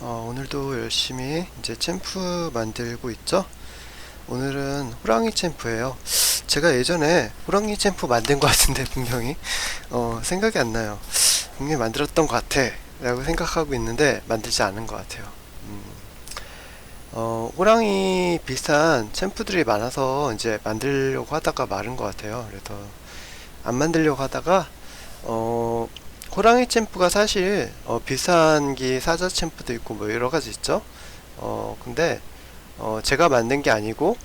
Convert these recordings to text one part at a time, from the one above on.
오늘도 열심히 이제 챔프 만들고 있죠? 오늘은 호랑이 챔프예요. 제가 예전에 호랑이 챔프 만든 것 같은데 분명히 생각이 안 나요. 분명히 만들었던 것 같아 라고 생각하고 있는데 만들지 않은 것 같아요. 호랑이 비슷한 챔프들이 많아서 이제 만들려고 하다가 마른 것 같아요. 그래서 안 만들려고 하다가 호랑이 챔프가 사실 비슷한 게 사자 챔프도 있고 뭐 여러 가지 있죠. 근데 제가 만든 게 아니고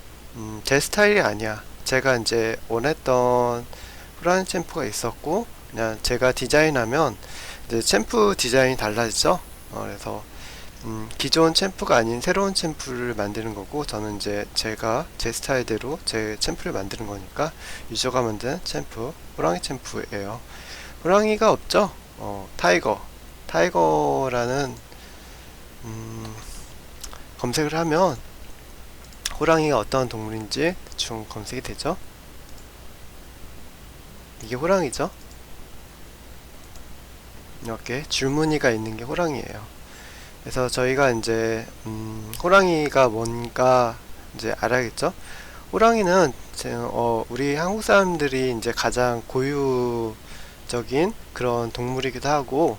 제 스타일이 아니야. 제가 이제 원했던 호랑이 챔프가 있었고 그냥 제가 디자인하면 이제 챔프 디자인이 달라지죠. 그래서 기존 챔프가 아닌 새로운 챔프를 만드는 거고, 저는 이제 제가 제 스타일대로 제 챔프를 만드는 거니까 유저가 만든 챔프 호랑이 챔프예요. 호랑이가 없죠? 타이거라는 검색을 하면 호랑이가 어떤 동물인지 대충 검색이 되죠. 이게 호랑이죠. 이렇게 줄무늬가 있는 게 호랑이에요. 그래서 저희가 이제 호랑이가 뭔가 이제 알아야겠죠. 호랑이는 우리 한국 사람들이 이제 가장 고유적인 그런 동물이기도 하고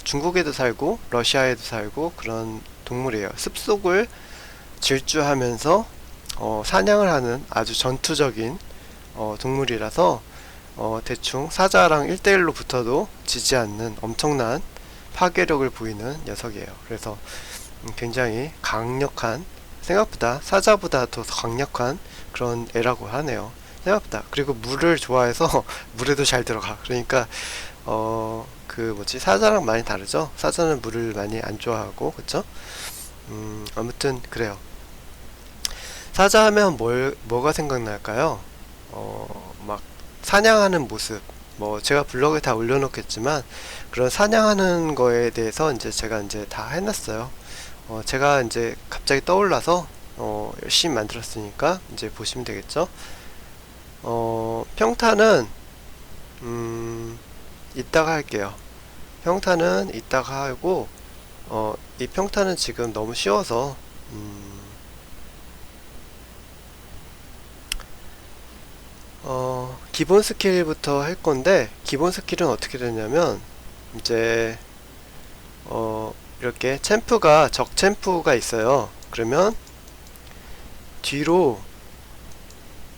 중국에도 살고 러시아에도 살고 그런 동물이에요. 습속을 질주하면서 사냥을 하는 아주 전투적인 동물이라서 대충 사자랑 1대1로 붙어도 지지 않는 엄청난 파괴력을 보이는 녀석이에요. 그래서 굉장히 강력한, 생각보다 사자보다 더 강력한 그런 애라고 하네요. 생각보다. 그리고 물을 좋아해서 물에도 잘 들어가. 그러니까 그 뭐지, 사자랑 많이 다르죠. 사자는 물을 많이 안 좋아하고, 그쵸? 아무튼 그래요. 사자 하면 뭐가 생각날까요? 막 사냥하는 모습, 뭐 제가 블로그에 다 올려놓겠지만 그런 사냥하는 거에 대해서 이제 제가 이제 다 해놨어요. 제가 이제 갑자기 떠올라서 열심히 만들었으니까 이제 보시면 되겠죠. 평타는 이따가 할게요. 평타는 이따가 하고 이 평타는 지금 너무 쉬워서 기본 스킬부터 할 건데, 기본 스킬은 어떻게 되냐면 이제 이렇게 챔프가 적 챔프가 있어요. 그러면 뒤로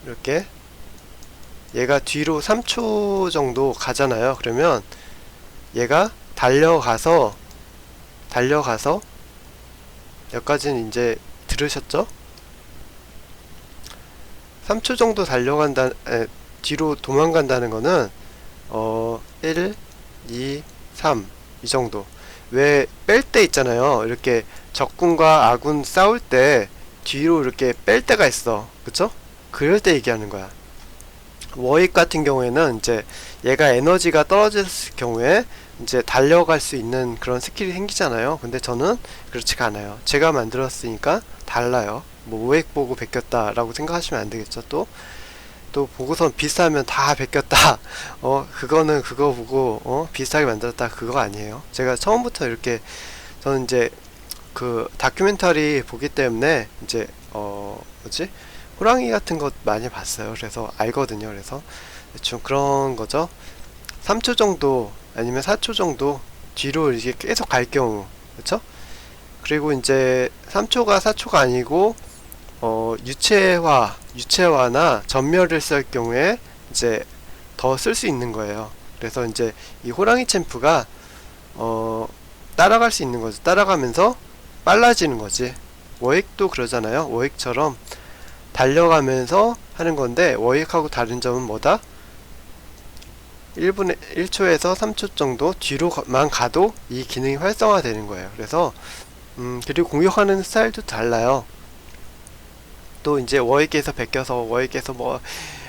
이렇게 얘가 뒤로 3초 정도 가잖아요. 그러면 얘가 달려가서 여기까지는 이제 들으셨죠? 3초 정도 뒤로 도망간다는 거는 1, 2, 3 이 정도. 왜 뺄 때 있잖아요. 이렇게 적군과 아군 싸울 때 뒤로 이렇게 뺄 때가 있어. 그쵸? 그럴 때 얘기하는 거야. 워익 같은 경우에는 이제 얘가 에너지가 떨어졌을 경우에 이제 달려갈 수 있는 그런 스킬이 생기잖아요. 근데 저는 그렇지가 않아요. 제가 만들었으니까 달라요. 뭐 워익 보고 베꼈다 라고 생각하시면 안 되겠죠. 또 보고선 비슷하면 다 베꼈다. 그거는 그거 보고 비슷하게 만들었다, 그거 아니에요. 제가 처음부터 이렇게, 저는 이제 그 다큐멘터리 보기 때문에 이제 뭐지, 호랑이 같은 것 많이 봤어요. 그래서 알거든요. 그래서 대충 그런 거죠. 3초 정도 아니면 4초 정도 뒤로 이게 계속 갈 경우, 그쵸? 그리고 이제 3초가 4초가 아니고 유체화나 전멸을 쓸 경우에 이제 더 쓸 수 있는 거예요. 그래서 이제 이 호랑이 챔프가 따라갈 수 있는 거죠. 따라가면서 빨라지는 거지. 워익도 그러잖아요. 워익처럼 달려가면서 하는 건데, 워익하고 다른 점은 뭐다? 1초에서 3초 정도 뒤로만 가도 이 기능이 활성화되는 거예요. 그래서 그리고 공격하는 스타일도 달라요. 또 이제 워익에서 베껴서 워익에서 뭐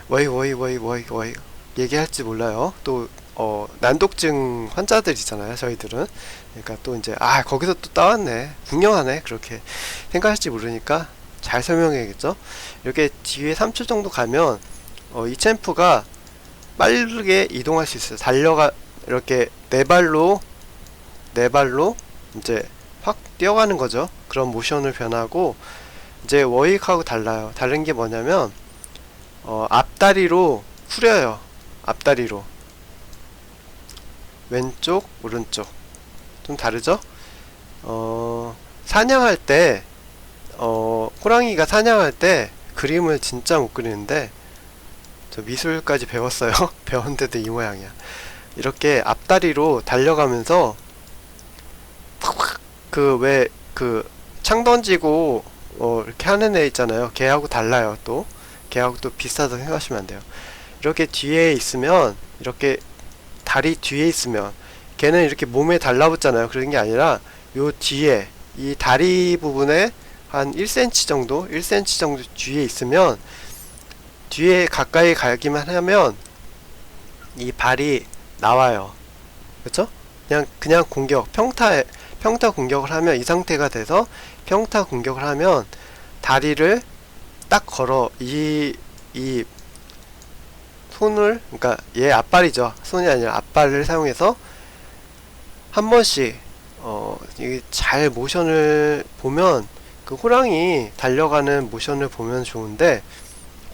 워익 얘기할지 몰라요. 또 난독증 환자들이잖아요, 저희들은. 그러니까 또 이제 거기서 또 따왔네, 분명하네, 그렇게 생각할지 모르니까 잘 설명해야겠죠. 이렇게 뒤에 3초 정도 가면 이 챔프가 빠르게 이동할 수 있어요. 이렇게 네 발로 이제 확 뛰어가는 거죠. 그런 모션을 변하고, 이제 워익하고 달라요. 다른 게 뭐냐면 앞다리로 후려요. 앞다리로 왼쪽 오른쪽 좀 다르죠? 사냥할 때 호랑이가 사냥할 때 그림을 진짜 못 그리는데 저 미술까지 배웠어요. 배웠는데도 이 모양이야. 이렇게 앞다리로 달려가면서 그 창 던지고 이렇게 하는 애 있잖아요. 걔하고 달라요. 또 걔하고 또 비슷하다고 생각하시면 안 돼요. 이렇게 뒤에 있으면, 이렇게 다리 뒤에 있으면 걔는 이렇게 몸에 달라붙잖아요. 그런 게 아니라 요 뒤에 이 다리 부분에 한 1cm 정도 1cm 정도 뒤에 있으면, 뒤에 가까이 가기만 하면 이 발이 나와요. 그쵸? 그냥 공격, 평타 공격을 하면, 이 상태가 돼서 평타 공격을 하면 다리를 딱 걸어, 이 손을, 그러니까 얘 앞발이죠. 손이 아니라 앞발을 사용해서 한 번씩 이게 잘 모션을 보면, 그 호랑이 달려가는 모션을 보면 좋은데,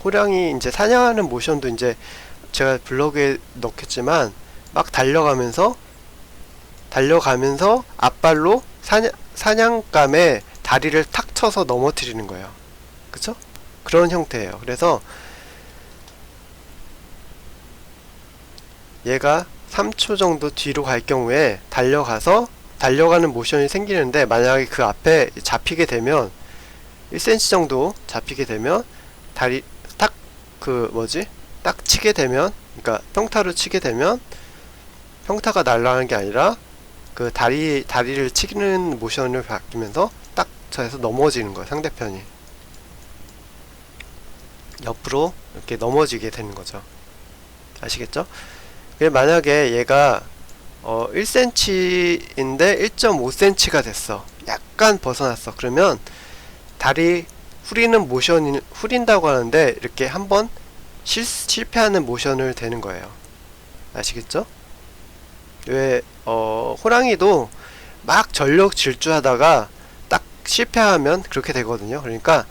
호랑이 이제 사냥하는 모션도 이제 제가 블로그에 넣겠지만, 막 달려가면서 앞발로 사냥감에 다리를 탁 쳐서 넘어뜨리는 거예요. 그쵸? 그런 형태예요. 그래서 얘가 3초 정도 뒤로 갈 경우에 달려가는 모션이 생기는데, 만약에 그 앞에 잡히게 되면, 1cm 정도 잡히게 되면 다리 딱 치게 되면, 그러니까 평타로 치게 되면, 평타가 날아가는 게 아니라 그 다리를 치는 모션을 바뀌면서 딱 저에서 넘어지는 거예요. 상대편이 옆으로 이렇게 넘어지게 되는 거죠. 아시겠죠? 만약에 얘가 1cm인데 1.5cm가 됐어. 약간 벗어났어. 그러면 다리 후린다고 하는데, 이렇게 한번 실패하는 모션을 되는 거예요. 아시겠죠? 왜 호랑이도 막 전력 질주하다가 딱 실패하면 그렇게 되거든요. 그러니까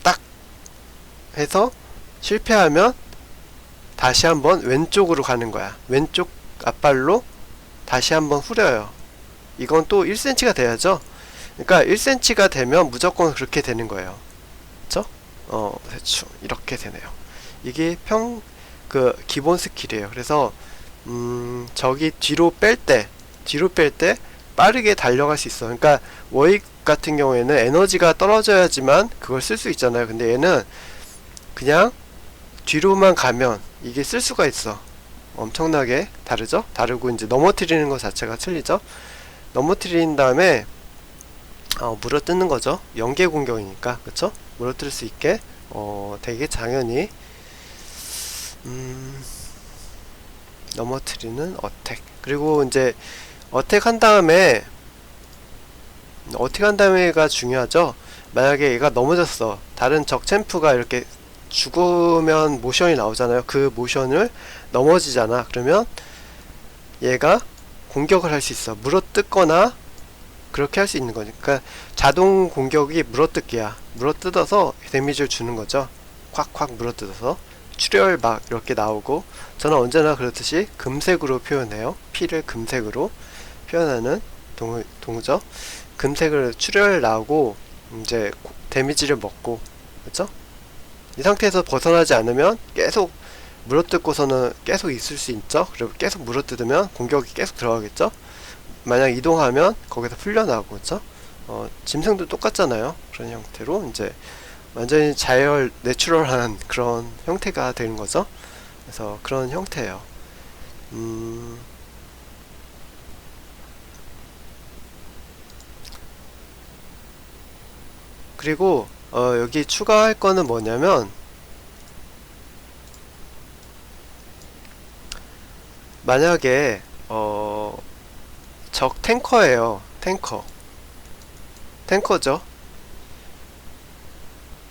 딱 해서 실패하면 다시 한번 왼쪽으로 가는 거야. 왼쪽 앞발로 다시 한번 후려요. 이건 또 1cm가 돼야죠. 그러니까 1cm가 되면 무조건 그렇게 되는 거예요. 그쵸? 대충 이렇게 되네요. 이게 기본 스킬이에요. 그래서 저기 뒤로 뺄 때 빠르게 달려갈 수 있어. 그러니까 워익 같은 경우에는 에너지가 떨어져야지만 그걸 쓸 수 있잖아요. 근데 얘는 그냥 뒤로만 가면 이게 쓸 수가 있어. 엄청나게 다르죠? 다르고, 이제 넘어뜨리는 것 자체가 틀리죠? 넘어뜨린 다음에 물어뜯는 거죠. 연계 공격이니까. 그쵸? 물어뜯을 수 있게 되게 당연히 넘어뜨리는 어택. 그리고 이제 어택 한 다음에가 중요하죠. 만약에 얘가 넘어졌어. 다른 적 챔프가 이렇게 죽으면 모션이 나오잖아요. 그 모션을 넘어지잖아. 그러면 얘가 공격을 할 수 있어. 물어뜯거나 그렇게 할 수 있는 거니까, 자동 공격이 물어뜯기야. 물어뜯어서 데미지를 주는 거죠. 콱콱 물어뜯어서 출혈 막 이렇게 나오고, 저는 언제나 그렇듯이 금색으로 표현해요. 피를 금색으로 표현하는 동우죠. 금색으로 출혈 나오고 이제 데미지를 먹고, 그렇죠? 이 상태에서 벗어나지 않으면 계속 물어뜯고서는 계속 있을 수 있죠. 그리고 계속 물어뜯으면 공격이 계속 들어가겠죠. 만약 이동하면 거기서 풀려나고, 그렇죠? 짐승도 똑같잖아요. 그런 형태로 이제 완전히 내추럴한 그런 형태가 되는 거죠. 그래서 그런 형태예요. 그리고 여기 추가할 거는 뭐냐면, 만약에 적 탱커예요. 탱커죠.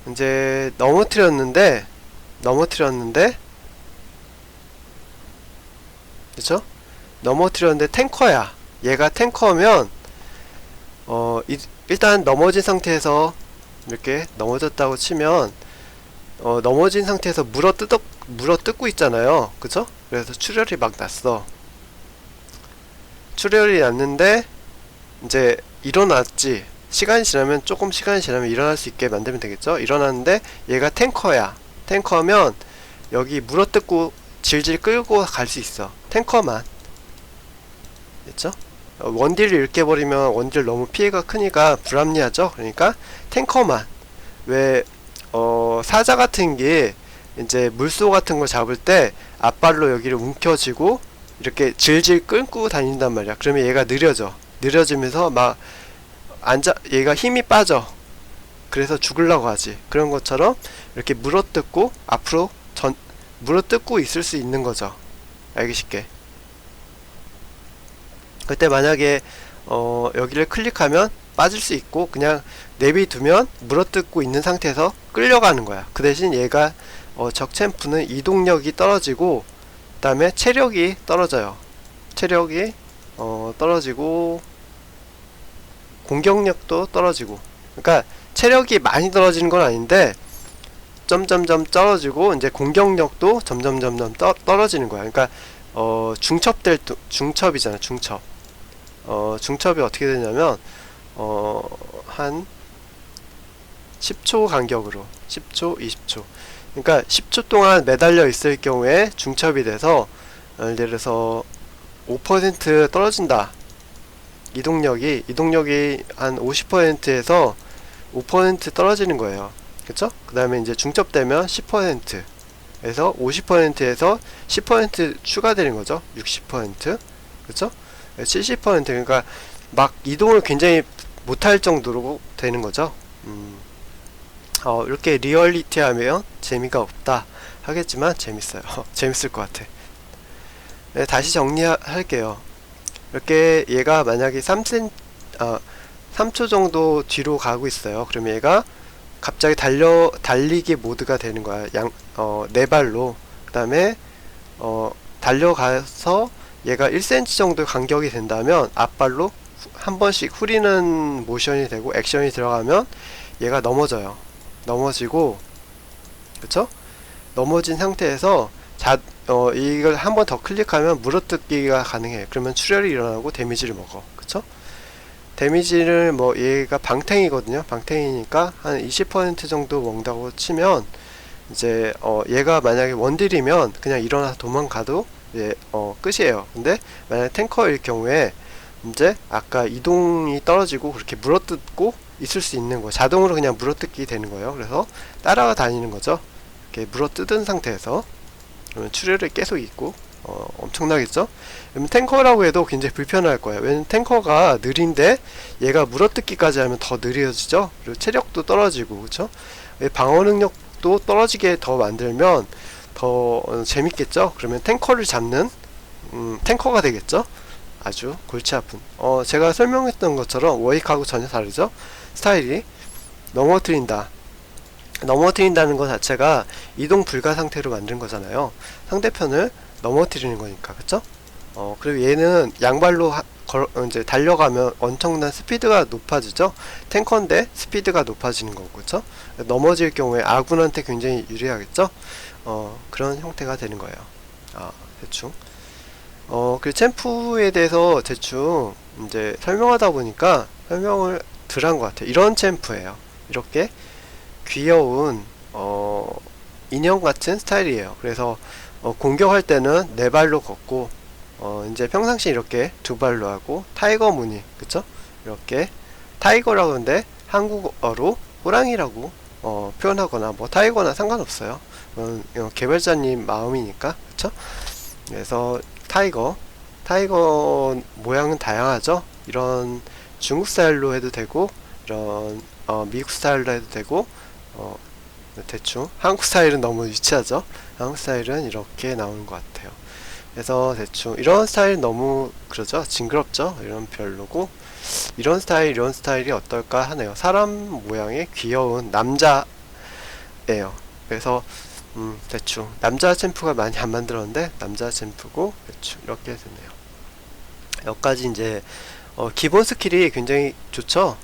이제 넘어뜨렸는데 그쵸? 넘어뜨렸는데 탱커야. 얘가 탱커면 일단 넘어진 상태에서 이렇게 넘어졌다고 치면 넘어진 상태에서 물어뜯고 있잖아요. 그쵸? 그래서 출혈이 막 났어. 출혈이 났는데 이제 일어났지. 시간이 지나면 일어날 수 있게 만들면 되겠죠? 일어났는데 얘가 탱커야. 탱커면 여기 물어뜯고 질질 끌고 갈 수 있어. 탱커만. 됐죠? 원딜을 잃게 버리면 원딜 너무 피해가 크니까 불합리하죠? 그러니까 탱커만. 왜 사자 같은 게 이제 물소 같은 걸 잡을 때 앞발로 여기를 움켜쥐고 이렇게 질질 끌고 다닌단 말이야. 그러면 얘가 느려지면서 막 얘가 힘이 빠져. 그래서 죽으려고 하지. 그런 것처럼 이렇게 물어뜯고 앞으로 물어뜯고 있을 수 있는 거죠. 알기 쉽게. 그때 만약에 여기를 클릭하면 빠질 수 있고 그냥 내비두면 물어뜯고 있는 상태에서 끌려가는 거야. 그 대신 얘가 적 챔프는 이동력이 떨어지고 그 다음에 체력이 떨어져요. 체력이 떨어지고 공격력도 떨어지고. 그러니까 체력이 많이 떨어지는 건 아닌데 점점점 떨어지고 이제 공격력도 점점점점 떨어지는 거야. 그러니까 중첩이잖아. 중첩이 어떻게 되냐면 한 10초 간격으로 10초, 20초. 그러니까 10초 동안 매달려 있을 경우에 중첩이 돼서 예를 들어서 5% 떨어진다. 이동력이 한 50%에서 5% 떨어지는 거예요. 그쵸? 그 다음에 이제 중첩되면 10%에서 50%에서 10% 추가되는 거죠. 60%. 그쵸? 70% 그러니까 막 이동을 굉장히 못할 정도로 되는 거죠. 이렇게 리얼리티하면 재미가 없다 하겠지만 재밌어요. 재밌을 것 같아. 네, 다시 정리할게요. 이렇게 얘가 만약에 3초 정도 뒤로 가고 있어요. 그러면 얘가 갑자기 달리기 모드가 되는 거야. 네 발로. 그 다음에 달려가서 얘가 1cm 정도 간격이 된다면 앞발로 한 번씩 후리는 모션이 되고 액션이 들어가면 얘가 넘어지고 그쵸? 넘어진 상태에서 이걸 한 번 더 클릭하면 물어뜯기가 가능해. 그러면 출혈이 일어나고 데미지를 먹어. 그쵸? 데미지를 얘가 방탱이거든요. 방탱이니까 한 20% 정도 먹는다고 치면 이제 얘가 만약에 원딜이면 그냥 일어나서 도망가도 끝이에요. 근데 만약에 탱커일 경우에 이제 아까 이동이 떨어지고 그렇게 물어뜯고 있을 수 있는 거 자동으로 그냥 물어뜯기 되는 거예요. 그래서 따라가 다니는 거죠. 이렇게 물어뜯은 상태에서 그러면 출혈이 계속 있고 엄청나겠죠? 그러면 탱커라고 해도 굉장히 불편할 거예요. 왜냐면 탱커가 느린데 얘가 물어뜯기까지 하면 더 느려지죠? 그리고 체력도 떨어지고 그쵸? 방어 능력도 떨어지게 더 만들면 더 재밌겠죠? 그러면 탱커를 잡는 탱커가 되겠죠? 아주 골치 아픈 제가 설명했던 것처럼 워익하고 전혀 다르죠? 스타일이 넘어뜨린다는 것 자체가 이동 불가 상태로 만든 거잖아요. 상대편을 넘어뜨리는 거니까. 그쵸? 그리고 얘는 양발로 이제 달려가면 엄청난 스피드가 높아지죠? 탱커인데 스피드가 높아지는 거고, 그쵸? 넘어질 경우에 아군한테 굉장히 유리하겠죠? 그런 형태가 되는 거예요. 대충. 그 챔프에 대해서 대충 이제 설명하다 보니까 설명을 덜 한 것 같아요. 이런 챔프예요. 이렇게 귀여운 인형 같은 스타일이에요. 그래서 공격할 때는 네 발로 걷고 이제 평상시 이렇게 두 발로 하고 타이거 무늬 그쵸? 이렇게 타이거라고 하는데 한국어로 호랑이라고 표현하거나 뭐 타이거나 상관없어요. 개발자님 마음이니까 그쵸? 그래서 타이거 모양은 다양하죠. 이런 중국 스타일로 해도 되고 이런 미국 스타일로 해도 되고 대충 한국 스타일은 너무 유치하죠. 한국 스타일은 이렇게 나오는 것 같아요. 그래서 대충 이런 스타일 너무 그러죠. 징그럽죠. 이런 별로고 이런 스타일이 어떨까 하네요. 사람 모양의 귀여운 남자예요. 그래서 대충 남자 챔프가 많이 안 만들었는데 남자 챔프고 대충 이렇게 됐네요. 여기까지 이제 기본 스킬이 굉장히 좋죠.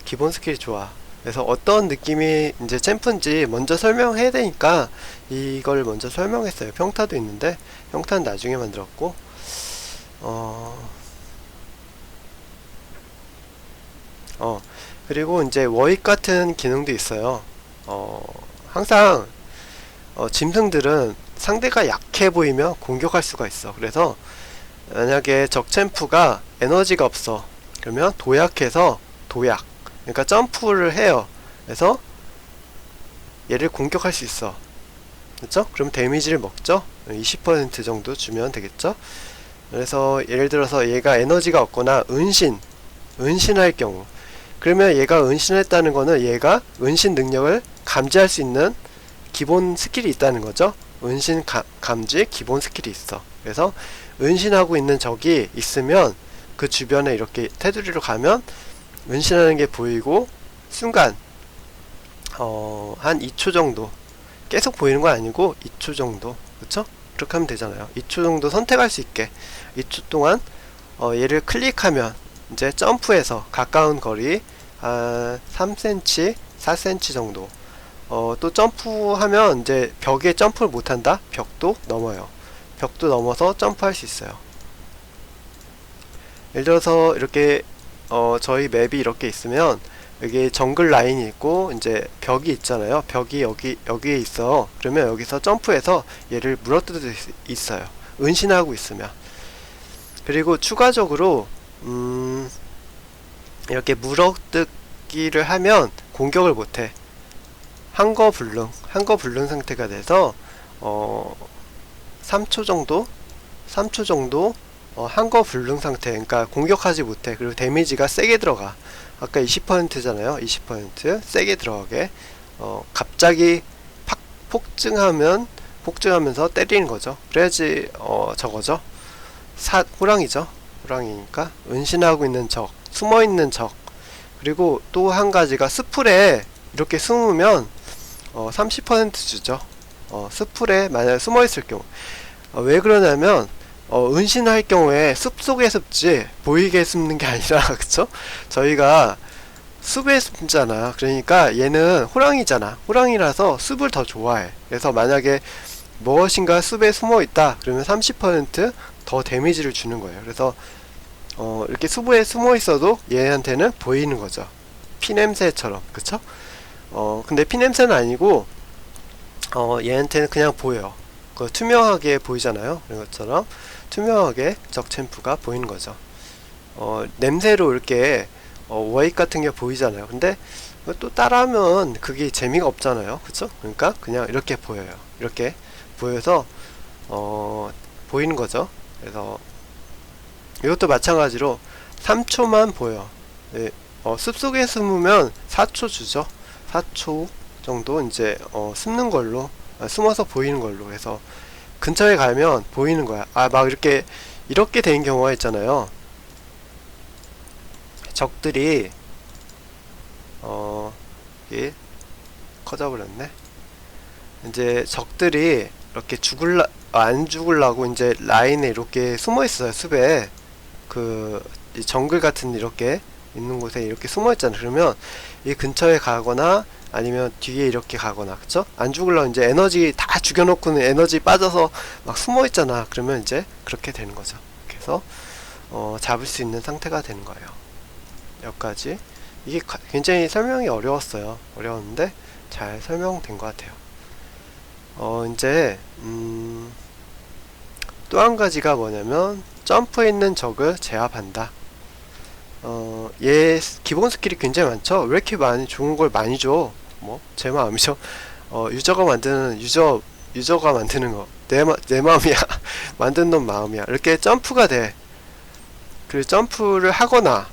기본 스킬이 좋아. 그래서 어떤 느낌이 이제 챔프인지 먼저 설명해야 되니까 이걸 먼저 설명했어요. 평타도 있는데 평타는 나중에 만들었고, 그리고 이제 워익 같은 기능도 있어요. 항상 짐승들은 상대가 약해 보이면 공격할 수가 있어. 그래서 만약에 적 챔프가 에너지가 없어, 그러면 도약해서 도약, 그러니까 점프를 해요. 그래서 얘를 공격할 수 있어. 그렇죠? 그럼 데미지를 먹죠. 20% 정도 주면 되겠죠. 그래서 예를 들어서 얘가 에너지가 없거나 은신할 경우, 그러면 얘가 은신했다는 거는 얘가 은신 능력을 감지할 수 있는 기본 스킬이 있다는 거죠. 은신 감지 기본 스킬이 있어. 그래서 은신하고 있는 적이 있으면 그 주변에 이렇게 테두리로 가면 은신하는 게 보이고, 순간 한 2초 정도, 계속 보이는 건 아니고 2초 정도, 그쵸? 그렇게 하면 되잖아요. 2초 정도 선택할 수 있게 2초 동안 얘를 클릭하면 이제 점프해서 가까운 거리 3cm, 4cm 정도, 또 점프하면 이제 벽에 점프를 못한다? 벽도 넘어요. 벽도 넘어서 점프할 수 있어요. 예를 들어서 이렇게 저희 맵이 이렇게 있으면 여기 정글 라인이 있고 이제 벽이 있잖아요. 벽이 여기에 있어. 그러면 여기서 점프해서 얘를 물어뜯을 수 있어요. 은신하고 있으면. 그리고 추가적으로 이렇게 물어뜯기를 하면 공격을 못해. 한거 불능 상태가 돼서 3초 정도 한거 불능 상태, 그러니까 공격하지 못해. 그리고 데미지가 세게 들어가. 아까 20%잖아요 20% 세게 들어가게 갑자기 팍 폭증하면서 때리는 거죠. 그래야지 저거죠. 호랑이죠. 호랑이니까 은신하고 있는 적, 숨어 있는 적. 그리고 또 한 가지가 스풀에 이렇게 숨으면 30% 주죠. 스풀에 만약에 숨어 있을 경우. 왜 그러냐면 은신할 경우에 숲속에 숨지 보이게 숨는 게 아니라 그쵸? 저희가 숲에 숨잖아. 그러니까 얘는 호랑이잖아. 호랑이라서 숲을 더 좋아해. 그래서 만약에 무엇인가 숲에 숨어 있다 그러면 30% 더 데미지를 주는 거예요. 그래서 이렇게 숲에 숨어 있어도 얘한테는 보이는 거죠. 피냄새처럼. 그쵸? 근데 피냄새는 아니고 얘한테는 그냥 보여. 투명하게 보이잖아요. 그런 것처럼 투명하게 적 챔프가 보이는 거죠. 냄새로 이렇게 워익 같은 게 보이잖아요. 근데 또 따라하면 그게 재미가 없잖아요. 그쵸? 그러니까 그냥 이렇게 보여요. 이렇게 보여서 보이는 거죠. 그래서 이것도 마찬가지로 3초만 보여. 네, 숲속에 숨으면 4초 주죠. 4초 정도 이제 숨는 걸로, 숨어서 보이는 걸로 해서 근처에 가면 보이는 거야. 막 이렇게 된 경우가 있잖아요. 적들이 이게 커져버렸네. 이제 적들이 이렇게 안 죽을라고 이제 라인에 이렇게 숨어 있어요. 숲에 정글 같은 이렇게 있는 곳에 이렇게 숨어 있잖아. 그러면 이 근처에 가거나 아니면 뒤에 이렇게 가거나, 그쵸? 안 죽으려고 이제 에너지 다 죽여놓고는 에너지 빠져서 막 숨어 있잖아. 그러면 이제 그렇게 되는 거죠. 그래서 잡을 수 있는 상태가 되는 거예요. 여기까지. 이게 굉장히 설명이 어려웠어요. 어려웠는데 잘 설명된 것 같아요. 이제 또 한 가지가 뭐냐면 점프에 있는 적을 제압한다. 얘 기본 스킬이 굉장히 많죠. 왜 이렇게 많이 좋은 걸 많이 줘? 뭐 제 마음이죠. 유저가 만드는 거 내 마음이야. 만든 놈 마음이야. 이렇게 점프가 돼. 그 점프를 하거나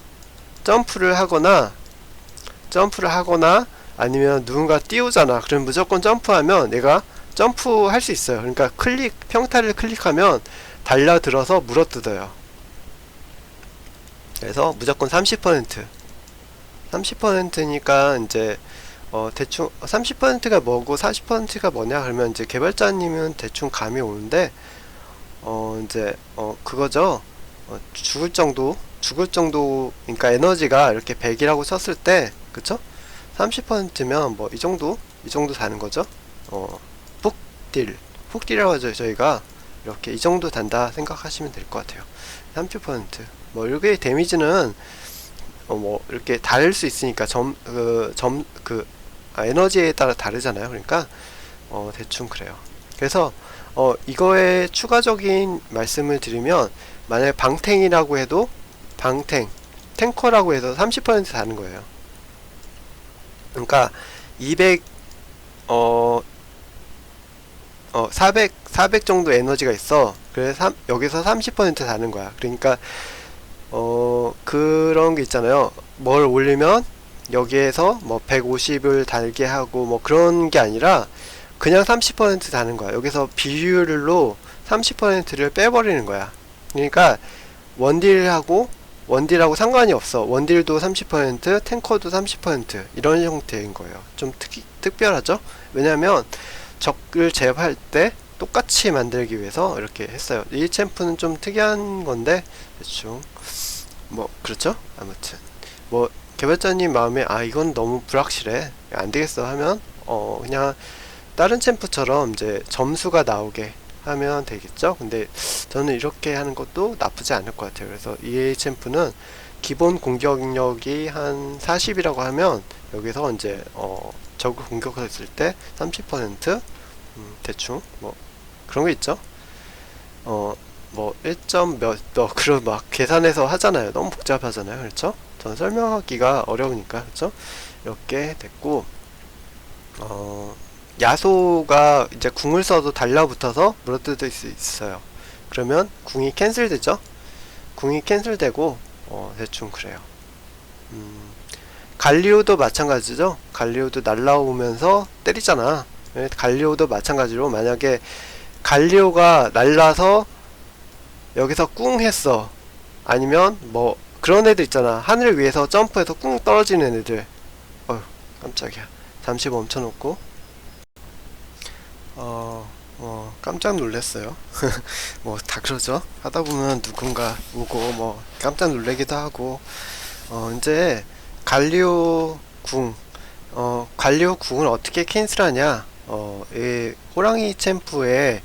아니면 누군가 띄우잖아. 그럼 무조건 점프하면 얘가 점프할 수 있어요. 그러니까 평타를 클릭하면 달려들어서 물어뜯어요. 그래서 무조건 30%니까 이제 대충 30%가 뭐고 40%가 뭐냐 그러면 이제 개발자님은 대충 감이 오는데 이제 그거죠. 죽을 정도, 그러니까 에너지가 이렇게 100이라고 쳤을 때, 그쵸? 30%면 뭐 이 정도 다는 거죠. 훅딜, 훅딜이라고 하죠. 저희가 이렇게 이 정도 단다 생각하시면 될 것 같아요. 30%. 뭐 이렇게 데미지는 뭐 이렇게 다를 수 있으니까 에너지에 따라 다르잖아요. 그러니까 대충 그래요. 그래서 이거에 추가적인 말씀을 드리면, 만약에 방탱이라고 해도 탱커라고 해서 30% 다는 거예요. 그러니까 200 400 정도 에너지가 있어. 그래서 여기서 30% 다는 거야. 그러니까 그런 게 있잖아요. 뭘 올리면 여기에서 뭐 150을 달게 하고 뭐 그런 게 아니라 그냥 30% 다는 거야. 여기서 비율로 30%를 빼버리는 거야. 그러니까 원딜하고 상관이 없어. 원딜도 30%, 탱커도 30% 이런 형태인 거예요. 좀 특별하죠? 왜냐면 적을 제압할 때 똑같이 만들기 위해서 이렇게 했어요. 이 챔프는 좀 특이한 건데 대충 뭐 그렇죠? 아무튼 뭐 개발자님 마음에 이건 너무 불확실해, 안 되겠어 하면 그냥 다른 챔프처럼 이제 점수가 나오게 하면 되겠죠. 근데 저는 이렇게 하는 것도 나쁘지 않을 것 같아요. 그래서 EA 챔프는 기본 공격력이 한 40이라고 하면 여기서 이제 적을 공격했을 때 30% 대충 뭐 그런 게 있죠. 뭐 1점 그런 막 계산해서 하잖아요. 너무 복잡하잖아요. 그렇죠? 저는 설명하기가 어려우니까. 그렇죠? 이렇게 됐고, 야소가 이제 궁을 써도 달라붙어서 물어뜯을 수 있어요. 그러면 궁이 캔슬되죠? 궁이 캔슬되고 대충 그래요. 갈리오도 마찬가지죠? 갈리오도 날라오면서 때리잖아. 갈리오도 마찬가지로 만약에 갈리오가 날라서 여기서 꿍 했어. 아니면 뭐 그런 애들 있잖아. 하늘 위에서 점프해서 꿍 떨어지는 애들. 깜짝이야. 잠시 멈춰놓고 깜짝 놀랐어요. 뭐 다 그러죠. 하다 보면 누군가 오고 뭐 깜짝 놀래기도 하고. 이제 갈리오 궁을 어떻게 캔슬하냐? 이 호랑이 챔프의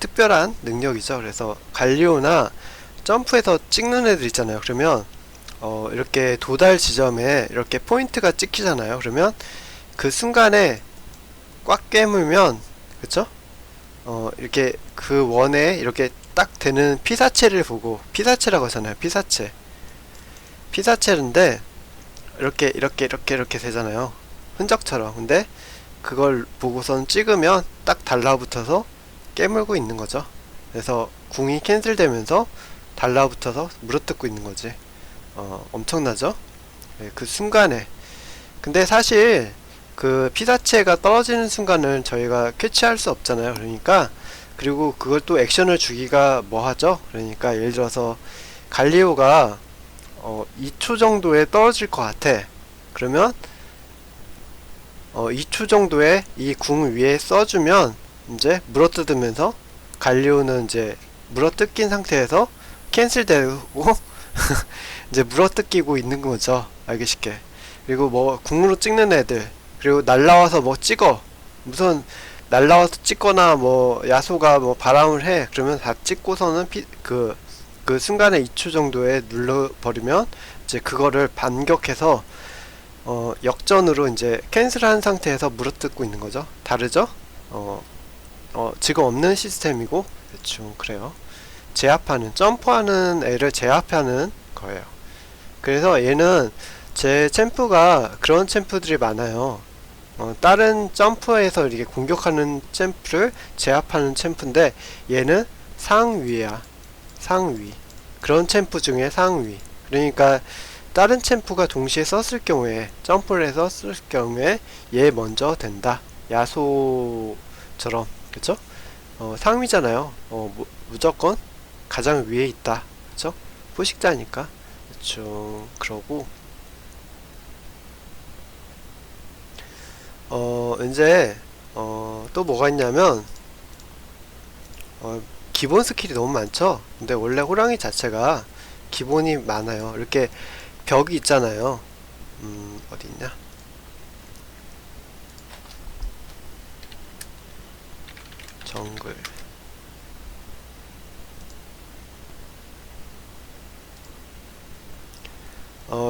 특별한 능력이죠. 그래서 갈리오나 점프해서 찍는 애들 있잖아요. 그러면 이렇게 도달 지점에 이렇게 포인트가 찍히잖아요. 그러면 그 순간에 꽉 깨물면, 그쵸? 이렇게 그 원에 이렇게 딱 되는 피사체를 보고, 피사체라고 하잖아요. 피사체인데 이렇게 되잖아요. 흔적처럼. 근데 그걸 보고선 찍으면 딱 달라붙어서 깨물고 있는 거죠. 그래서 궁이 캔슬되면서 달라붙어서 물어뜯고 있는 거지. 엄청나죠? 네, 그 순간에. 근데 사실 그 피사체가 떨어지는 순간을 저희가 캐치할 수 없잖아요. 그러니까, 그리고 그걸 또 액션을 주기가 뭐하죠? 그러니까 예를 들어서 갈리오가 2초 정도에 떨어질 것 같아. 그러면 2초 정도에 이 궁 위에 써주면 이제 물어뜯으면서 갈리오는 이제 물어뜯긴 상태에서 캔슬되고 이제 물어뜯기고 있는 거죠. 알기 쉽게. 그리고 뭐 궁으로 찍는 애들, 그리고 날라와서 뭐 찍어, 무슨 날라와서 찍거나 뭐 야소가 뭐 바람을 해, 그러면 다 찍고서는 그 순간에 2초 정도에 눌러버리면 이제 그거를 반격해서 역전으로 이제 캔슬한 상태에서 물어뜯고 있는 거죠. 다르죠? 지금 없는 시스템이고 대충 그래요. 제압하는, 점프하는 애를 제압하는 거예요. 그래서 얘는 제 챔프가 그런 챔프들이 많아요. 다른 점프에서 이렇게 공격하는 챔프를 제압하는 챔프인데 얘는 상위야. 상위. 그런 챔프 중에 상위. 그러니까 다른 챔프가 동시에 썼을 경우에, 점프를 해서 쓸 경우에 얘 먼저 된다. 야소처럼. 그쵸? 상위잖아요. 무조건 가장 위에 있다. 그쵸? 포식자니까. 대충 그러고, 이제 또 뭐가 있냐면 기본 스킬이 너무 많죠? 근데 원래 호랑이 자체가 기본이 많아요. 이렇게 벽이 있잖아요. 어디 있냐? 정글.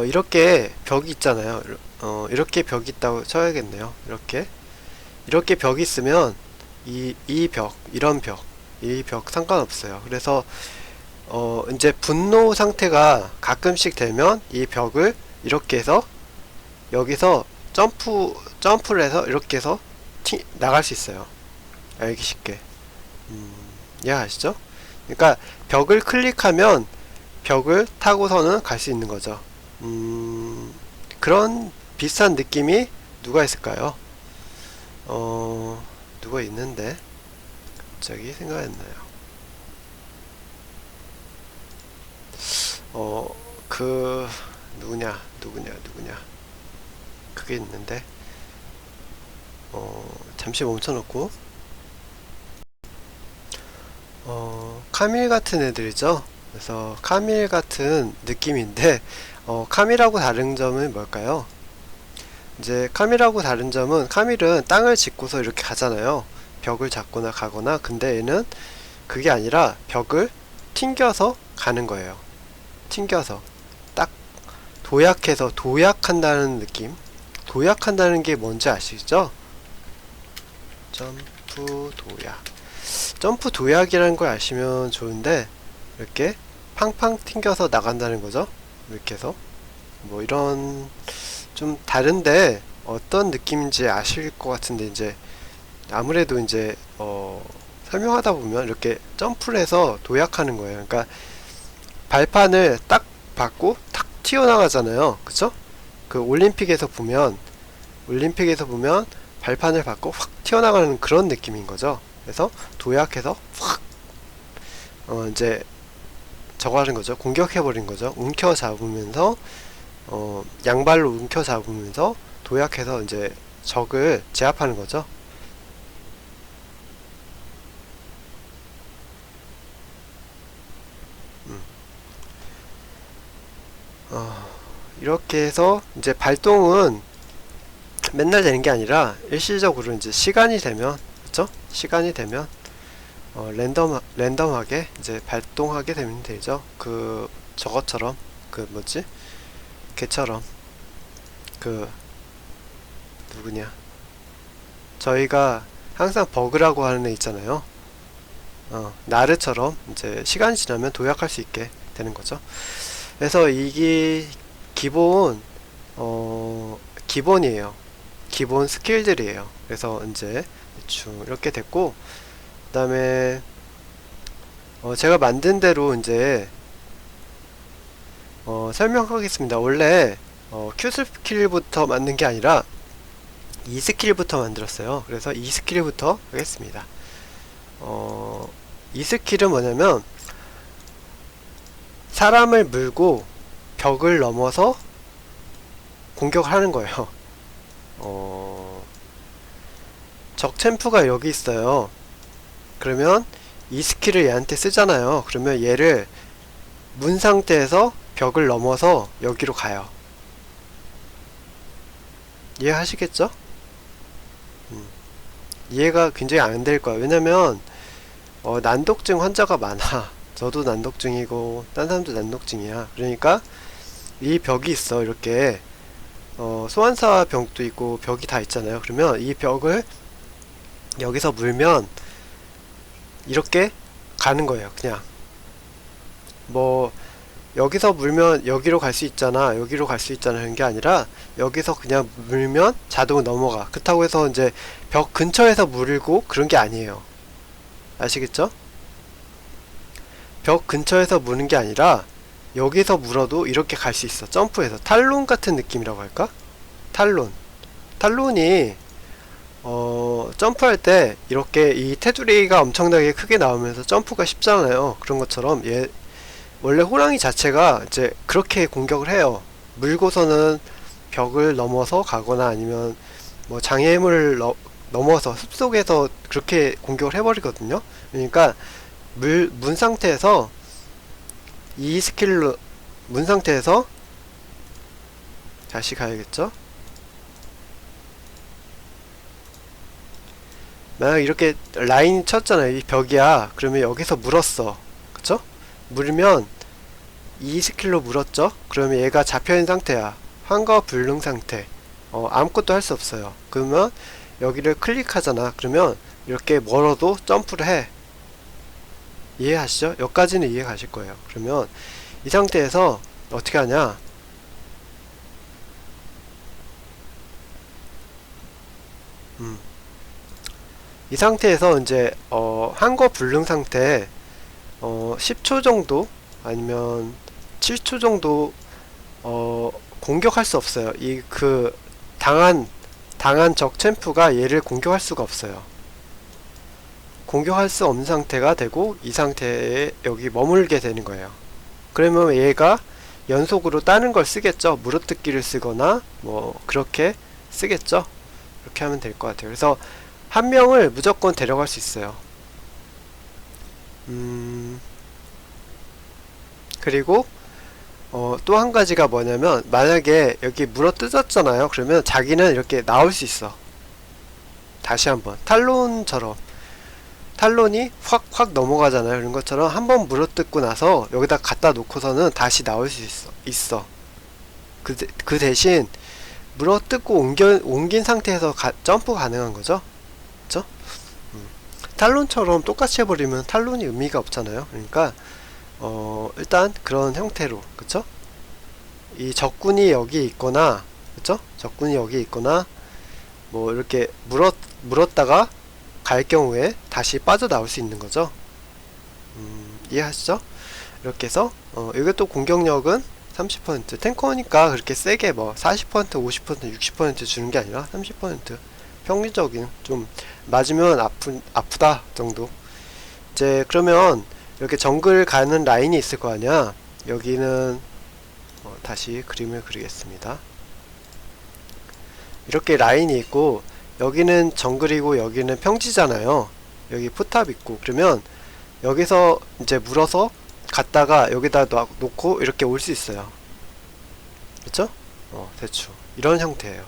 이렇게 벽이 있잖아요. 이렇게 벽이 있다고 쳐야겠네요. 이렇게 벽이 있으면 이 벽, 이런 벽, 이 벽 상관없어요. 그래서 이제 분노 상태가 가끔씩 되면 이 벽을 이렇게 해서 여기서 점프를 해서 이렇게 해서 나갈 수 있어요. 알기 쉽게. 이해하시죠? 그러니까 벽을 클릭하면 벽을 타고서는 갈 수 있는 거죠. 그런 비슷한 느낌이 누가 있을까요? 누가 있는데 갑자기 생각이 안 나요. 그 누구냐 그게 있는데 잠시 멈춰놓고 카밀 같은 애들이죠. 그래서 카밀 같은 느낌인데 카밀하고 다른 점은 뭘까요? 이제 카밀하고 다른 점은 카밀은 땅을 짚고서 이렇게 가잖아요. 벽을 잡거나 가거나. 근데 얘는 그게 아니라 벽을 튕겨서 가는 거예요. 튕겨서 딱 도약해서 도약한다는 느낌. 도약한다는 게 뭔지 아시죠? 점프 도약. 점프 도약이라는 걸 아시면 좋은데 이렇게 팡팡 튕겨서 나간다는 거죠. 이렇게 해서 뭐 이런 좀 다른데 어떤 느낌인지 아실 것 같은데 이제 아무래도 이제 설명하다 보면 이렇게 점프를 해서 도약하는 거예요. 그러니까 발판을 딱 받고 탁 튀어나가잖아요. 그쵸? 그 올림픽에서 보면 발판을 받고 확 튀어나가는 그런 느낌인 거죠. 그래서 도약해서 확 이제 저거 하는 거죠. 공격해버린 거죠. 움켜 잡으면서 양발로 움켜 잡으면서 도약해서 이제 적을 제압하는 거죠. 이렇게 해서 이제 발동은 맨날 되는 게 아니라 일시적으로 이제 시간이 되면, 그쵸? 시간이 되면 랜덤하게 이제 발동하게 되면 되죠. 저것처럼 뭐지? 걔처럼 누구냐? 저희가 항상 버그라고 하는 애 있잖아요. 나르처럼 이제 시간이 지나면 도약할 수 있게 되는 거죠. 그래서 이게 기본이에요. 기본 스킬들이에요. 그래서 이제 대충 이렇게 됐고, 그 다음에 제가 만든 대로 이제 설명하겠습니다. 원래 Q 스킬부터 만든 게 아니라 E 스킬부터 만들었어요. 그래서 E 스킬부터 하겠습니다. E 스킬은 뭐냐면 사람을 물고 벽을 넘어서 공격을 하는 거예요. 적 챔프가 여기 있어요. 그러면 이 스킬을 얘한테 쓰잖아요. 그러면 얘를 문 상태에서 벽을 넘어서 여기로 가요. 이해하시겠죠? 이해가 굉장히 안 될 거야. 왜냐면 난독증 환자가 많아. 저도 난독증이고 딴 사람도 난독증이야. 그러니까 이 벽이 있어. 이렇게 소환사 벽도 있고 벽이 다 있잖아요. 그러면 이 벽을 여기서 물면 이렇게 가는 거예요. 그냥 뭐 여기서 물면 여기로 갈 수 있잖아, 여기로 갈 수 있잖아 하는 게 아니라 여기서 그냥 물면 자동 넘어가. 그렇다고 해서 이제 벽 근처에서 물고 그런 게 아니에요. 아시겠죠? 벽 근처에서 무는 게 아니라 여기서 물어도 이렇게 갈 수 있어. 점프해서. 탈론 같은 느낌이라고 할까? 탈론이 점프할 때 이렇게 이 테두리가 엄청나게 크게 나오면서 점프가 쉽잖아요. 그런 것처럼 얘 원래 호랑이 자체가 이제 그렇게 공격을 해요. 물고서는 벽을 넘어서 가거나 아니면 뭐 장애물을 넘어서 숲속에서 그렇게 공격을 해버리거든요. 그러니까 문 상태에서 이 스킬로 문 상태에서 다시 가야겠죠? 만약 이렇게 라인 쳤잖아요. 이 벽이야. 그러면 여기서 물었어. 그쵸? 물으면 이 스킬로 물었죠? 그러면 얘가 잡혀있는 상태야. 황과 불능 상태. 아무것도 할 수 없어요. 그러면 여기를 클릭하잖아. 그러면 이렇게 멀어도 점프를 해. 이해하시죠? 여기까지는 이해 가실 거예요. 그러면 이 상태에서 어떻게 하냐? 이 상태에서 이제 한거 불능 상태 10초 정도 아니면 7초 정도 공격할 수 없어요. 이 당한 적 챔프가 얘를 공격할 수가 없어요. 공격할 수 없는 상태가 되고 이 상태에 여기 머물게 되는 거예요. 그러면 얘가 연속으로 다른 걸 쓰겠죠. 물어뜯기를 쓰거나 뭐 그렇게 쓰겠죠. 이렇게 하면 될 것 같아요. 그래서 한 명을 무조건 데려갈 수 있어요. 그리고 또 한 가지가 뭐냐면 만약에 여기 물어뜯었잖아요. 그러면 자기는 이렇게 나올 수 있어. 다시 한번 탈론처럼 탈론이 확 넘어가잖아요. 이런 것처럼 한번 물어뜯고 나서 여기다 갖다 놓고서는 다시 나올 수 있어. 그 대신 물어뜯고 옮긴 상태에서 점프 가능한 거죠. 그쵸? 탈론처럼 똑같이 해버리면 탈론이 의미가 없잖아요. 그러니까 일단 그런 형태로, 그쵸? 이 적군이 여기 있거나, 그쵸? 적군이 여기 있거나 뭐 이렇게 물었다가 갈 경우에 다시 빠져나올 수 있는 거죠. 이해하시죠? 이렇게 해서 이것도 공격력은 30% 탱커니까 그렇게 세게 뭐 40%, 50%, 60% 주는 게 아니라 30% 평균적인 좀 맞으면 아프다 정도. 이제 그러면 이렇게 정글 가는 라인이 있을 거 아니야. 여기는 다시 그림을 그리겠습니다. 이렇게 라인이 있고 여기는 정글이고 여기는 평지잖아요. 여기 포탑 있고 그러면 여기서 이제 물어서 갔다가 여기다 놓고 이렇게 올 수 있어요. 그쵸? 대충 이런 형태예요.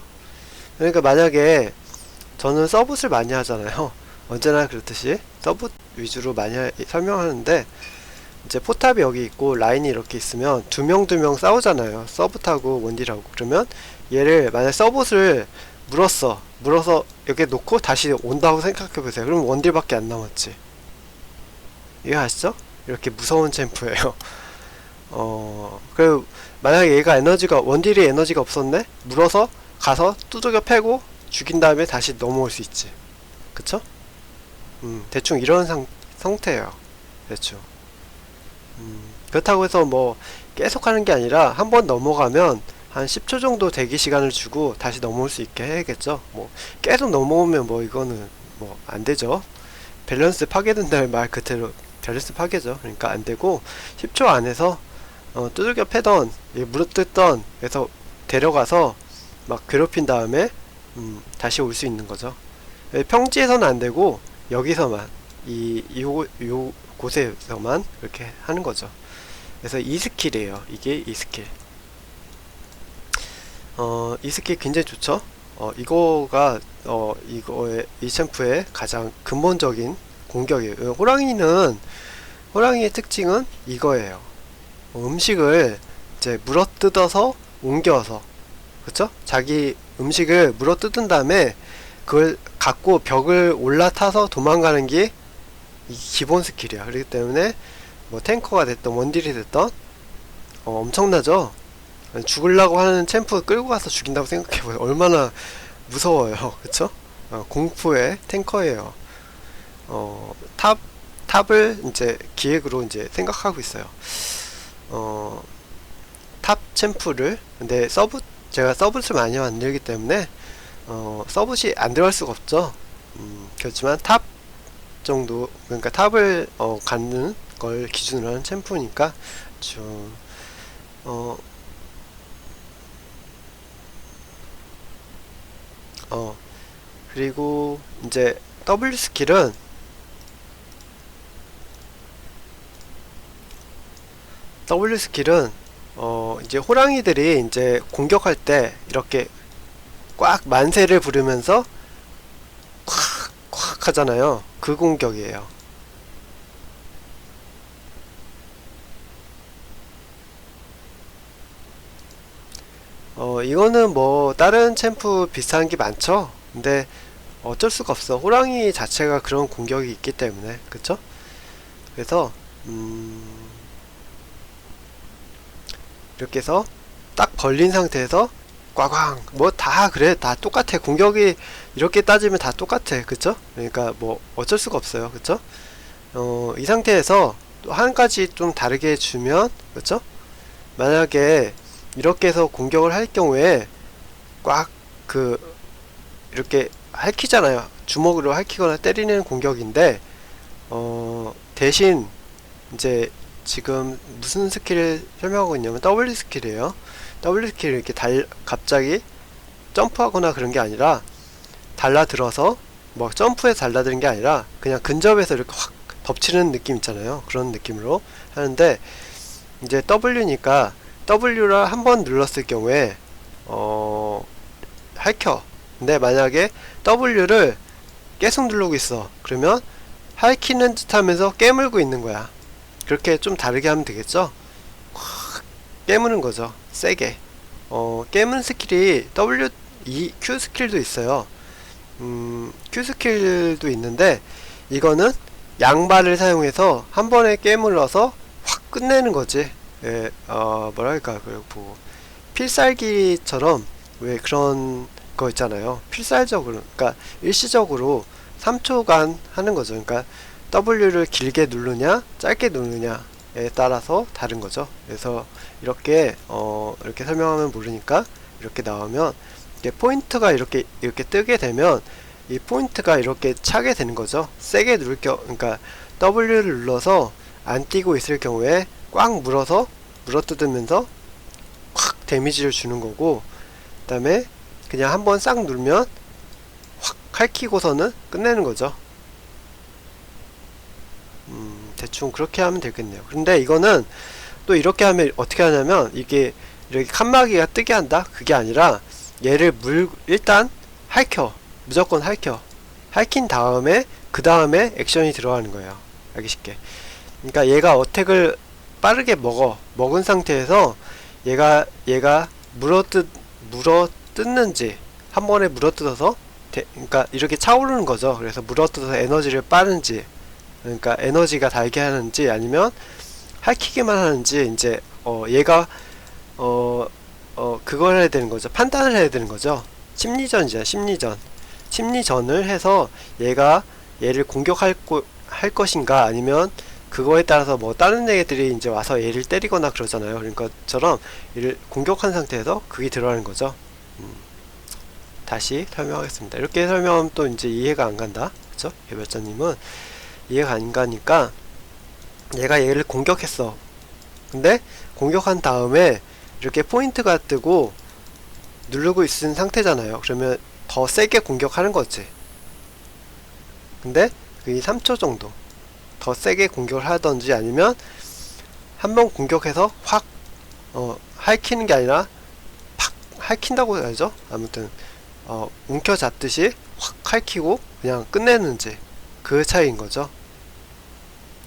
그러니까 만약에 저는 서브를 많이 하잖아요. 언제나 그렇듯이 서브 위주로 많이 설명하는데 이제 포탑이 여기 있고 라인이 이렇게 있으면 두 명 싸우잖아요. 서브 타고 원딜하고. 그러면 얘를 만약 서브를 물어서 여기 놓고 다시 온다고 생각해보세요. 그럼 원딜밖에 안 남았지. 이거 아시죠? 이렇게 무서운 챔프예요. 그리고 만약에 얘가 원딜이 에너지가 없었네? 물어서 가서 두들겨 패고 죽인 다음에 다시 넘어올 수 있지. 그쵸? 대충 이런 상태예요. 대충. 그렇다고 해서 뭐 계속 하는 게 아니라 한번 넘어가면 한 10초 정도 대기 시간을 주고 다시 넘어올 수 있게 해야겠죠. 뭐 계속 넘어오면 뭐 이거는 뭐 안 되죠. 밸런스 파괴된다는 말 그대로 밸런스 파괴죠. 그러니까 안 되고 10초 안에서 두들겨 패던 물어뜯던 에서 데려가서 막 괴롭힌 다음에 다시 올 수 있는 거죠. 평지에서는 안 되고 여기서만 요 곳에서만 이렇게 하는 거죠. 그래서 이 스킬이에요. 이게 이 스킬. 이 스킬 굉장히 좋죠. 이거가 이 챔프의 가장 근본적인 공격이에요. 호랑이의 특징은 이거예요. 음식을 이제 물어뜯어서 옮겨서, 그쵸? 자기 음식을 물어뜯은 다음에 그걸 갖고 벽을 올라타서 도망가는 게 이 기본 스킬이야. 그렇기 때문에 뭐 탱커가 됐던 원딜이 됐던 엄청나죠? 죽으려고 하는 챔프 끌고 가서 죽인다고 생각해보세요. 얼마나 무서워요. 그쵸? 공포의 탱커예요. 탑을 이제 기획으로 이제 생각하고 있어요. 탑 챔프를, 근데 제가 서브를 많이 만들기 때문에 서브시 안 들어갈 수가 없죠. 그렇지만 탑 정도, 그러니까 탑을 갖는 걸 기준으로 하는 챔프니까 좀 그리고 이제 W 스킬은 W 스킬은 이제 호랑이들이 이제 공격할 때 이렇게 꽉 만세를 부르면서 콱 하잖아요. 그 공격이에요. 이거는 뭐 다른 챔프 비슷한 게 많죠. 근데 어쩔 수가 없어. 호랑이 자체가 그런 공격이 있기 때문에. 그쵸? 그래서 이렇게 해서 딱 벌린 상태에서 꽝꽝 뭐 다 그래, 다 똑같아. 공격이 이렇게 따지면 다 똑같아. 그쵸? 그러니까 뭐 어쩔 수가 없어요. 그쵸? 이 상태에서 또 한 가지 좀 다르게 해주면, 그쵸? 만약에 이렇게 해서 공격을 할 경우에 꽉 이렇게 핥히잖아요. 주먹으로 핥히거나 때리는 공격인데 대신 이제 지금 무슨 스킬을 설명하고 있냐면 W 스킬이에요. W 스킬을 이렇게 갑자기 점프하거나 그런 게 아니라 달라들어서 뭐 점프해서 달라드는 게 아니라 그냥 근접해서 이렇게 확 덮치는 느낌 있잖아요. 그런 느낌으로 하는데, 이제 W니까 W를 한번 눌렀을 경우에 핥혀. 근데 만약에 W를 계속 누르고 있어. 그러면 핥히는 듯 하면서 깨물고 있는 거야. 그렇게 좀 다르게 하면 되겠죠? 확 깨무는 거죠. 세게. 깨문 스킬이 Q 스킬도 있어요. Q 스킬도 있는데, 이거는 양발을 사용해서 한 번에 깨물어서 확 끝내는 거지. 예, 뭐랄까, 뭐 필살기처럼 왜 그런 거 있잖아요. 필살적으로, 그러니까 일시적으로 3초간 하는 거죠. 그러니까 W를 길게 누르냐, 짧게 누르냐에 따라서 다른 거죠. 그래서 이렇게 이렇게 설명하면 모르니까 이렇게 나오면, 이게 포인트가 이렇게 뜨게 되면 이 포인트가 이렇게 차게 되는 거죠. 세게 누를 그러니까 W를 눌러서 안 뛰고 있을 경우에 꽉 물어뜯으면서 확 데미지를 주는 거고, 그 다음에 그냥 한번 싹 누르면 확 핥히고서는 끝내는 거죠. 대충 그렇게 하면 되겠네요. 근데 이거는 또 이렇게 하면 어떻게 하냐면, 이게 이렇게 칸막이가 뜨게 한다? 그게 아니라 얘를 일단 핥혀. 무조건 핥힌 다음에 그 다음에 액션이 들어가는 거예요. 알기 쉽게. 그러니까 얘가 어택을 빠르게 먹은 상태에서 얘가 물어뜯는지 한 번에 물어뜯어서 그러니까 이렇게 차오르는 거죠. 그래서 물어뜯어서 에너지를 빠는지, 그러니까 에너지가 달게 하는지 아니면 핥히기만 하는지, 이제 얘가 그걸 해야 되는 거죠. 판단을 해야 되는 거죠. 심리전이죠. 심리전을 해서 얘를 공격할 것인가, 아니면 그거에 따라서 뭐 다른 애들이 이제 와서 얘를 때리거나 그러잖아요. 그러니까 처럼 얘를 공격한 상태에서 그게 들어가는 거죠. 다시 설명하겠습니다. 이렇게 설명하면 또 이제 이해가 안 간다. 그쵸? 개발자님은 이해가 안 가니까, 얘가 얘를 공격했어. 근데 공격한 다음에 이렇게 포인트가 뜨고 누르고 있는 상태잖아요. 그러면 더 세게 공격하는 거지. 근데 이 3초 정도 더 세게 공격을 하던지, 아니면 한번 공격해서 확 핥히는 게 아니라 팍 핥힌다고 해야죠. 아무튼 움켜잡듯이 확 핥히고 그냥 끝내는지, 그 차이인 거죠.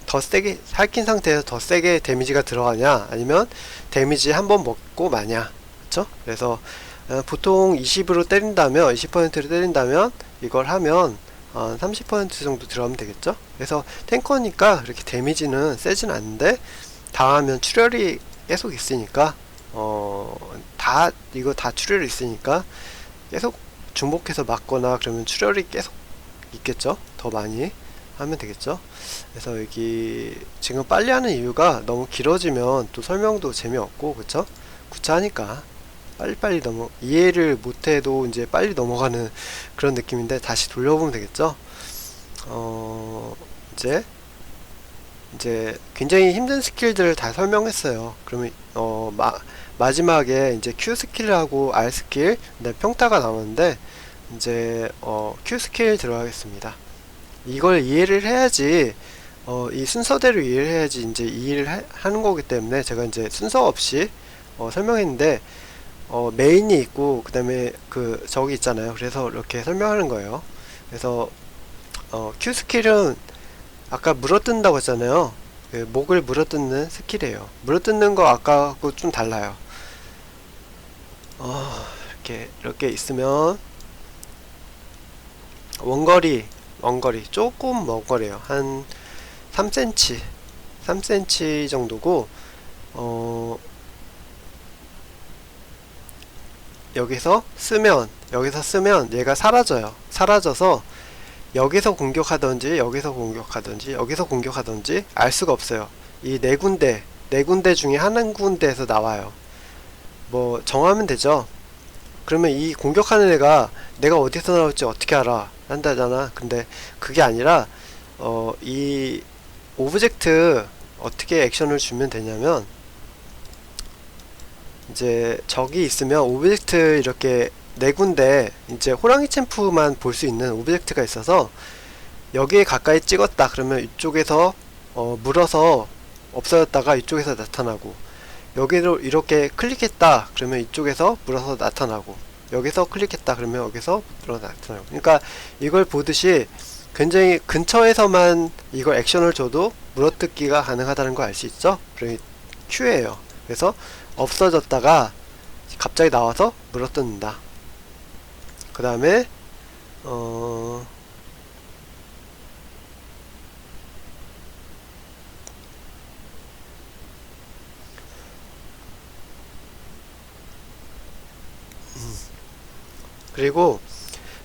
더 세게 핥힌 상태에서 더 세게 데미지가 들어가냐, 아니면 데미지 한번 먹고 마냐. 그쵸? 그래서 보통 20%로 때린다면 이걸 하면 30% 정도 들어가면 되겠죠? 그래서 탱커니까 그렇게 데미지는 세진 않는데, 당하면 출혈이 계속 있으니까 이거 다 출혈이 있으니까 계속 중복해서 맞거나 그러면 출혈이 계속 있겠죠? 더 많이 하면 되겠죠? 그래서 여기 지금 빨리 하는 이유가, 너무 길어지면 또 설명도 재미없고, 그쵸? 구차하니까 빨리빨리 이해를 못해도 이제 빨리 넘어가는 그런 느낌인데, 다시 돌려보면 되겠죠? 이제 굉장히 힘든 스킬들을 다 설명했어요. 그러면 마지막에 이제 Q 스킬하고 R 스킬, 그다음에 평타가 나오는데, 이제 Q 스킬 들어가겠습니다. 이걸 이해를 해야지 이 순서대로 이해를 해야지 이제 이해를 하는 거기 때문에 제가 이제 순서 없이 설명했는데, 메인이 있고 그 다음에 그 저기 있잖아요. 그래서 이렇게 설명하는 거예요. 그래서 Q 스킬은 아까 물어뜯는다고 했잖아요. 그 목을 물어뜯는 스킬이에요. 물어뜯는 거 아까하고 좀 달라요. 이렇게 있으면 원거리 조금 먼 거리에요. 한 3cm 정도고, 여기서 쓰면 얘가 사라져서 여기서 공격하던지 여기서 공격하던지 알 수가 없어요. 이 네 군데 중에 한 군데에서 나와요. 뭐 정하면 되죠. 그러면 이 공격하는 애가 내가 어디서 나올지 어떻게 알아 한다잖아. 근데 그게 아니라 이 오브젝트 어떻게 액션을 주면 되냐면, 이제 적이 있으면 오브젝트 이렇게 네 군데, 이제 호랑이 챔프만 볼 수 있는 오브젝트가 있어서 여기에 가까이 찍었다 그러면 이쪽에서 물어서 없어졌다가 이쪽에서 나타나고, 여기로 이렇게 클릭했다 그러면 이쪽에서 물어서 나타나고, 여기서 클릭했다 그러면 여기서 물어서 나타나고. 그러니까 이걸 보듯이 굉장히 근처에서만 이걸 액션을 줘도 물어뜯기가 가능하다는 거 알 수 있죠? 그게 Q예요. 그래서 없어졌다가 갑자기 나와서 물어뜯는다. 그 다음에 그리고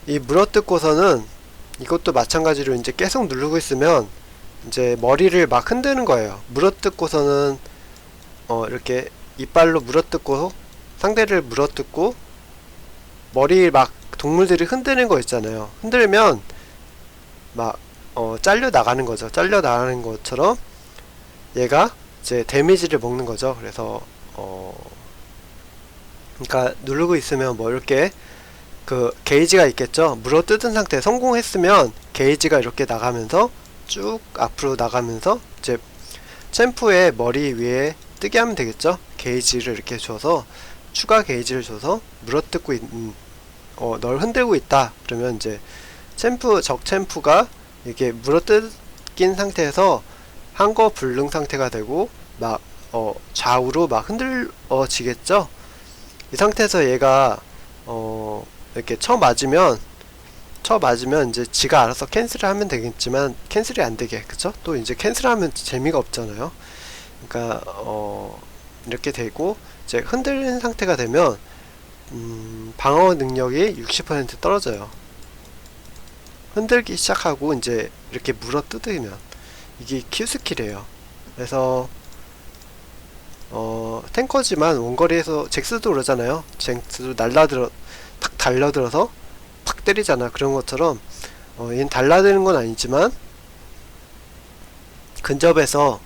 이 물어뜯고서는 이것도 마찬가지로 이제 계속 누르고 있으면 이제 머리를 막 흔드는 거예요. 물어뜯고서는 이렇게 이빨로 물어뜯고 상대를 물어뜯고 머리 막 동물들이 흔드는 거 있잖아요. 흔들면 막 잘려 나가는 거죠. 잘려 나가는 것처럼 얘가 이제 데미지를 먹는 거죠. 그래서 그러니까 누르고 있으면 뭐 이렇게 그 게이지가 있겠죠. 물어뜯은 상태 성공했으면 게이지가 이렇게 나가면서 쭉 앞으로 나가면서 이제 챔프의 머리 위에 뜨게 하면 되겠죠. 게이지를 이렇게 줘서 추가 게이지를 줘서 물어뜯고 있는 널 흔들고 있다 그러면 이제 적 챔프가 이렇게 물어뜯긴 상태에서 한거 불능 상태가 되고 막 좌우로 막 흔들어지겠죠. 이 상태에서 얘가 이렇게 쳐 맞으면 이제 지가 알아서 캔슬을 하면 되겠지만 캔슬이 안 되게, 그쵸? 또 이제 캔슬하면 재미가 없잖아요. 그러니까 이렇게 되고 이제 흔들린 상태가 되면 방어 능력이 60% 떨어져요. 흔들기 시작하고 이제 이렇게 물어 뜯으면 이게 Q 스킬이에요. 그래서 탱커지만 원거리에서 잭스도 그러잖아요. 잭스도 탁 달려들어서 팍 때리잖아. 그런 것처럼 얘는 달라드는 건 아니지만 근접에서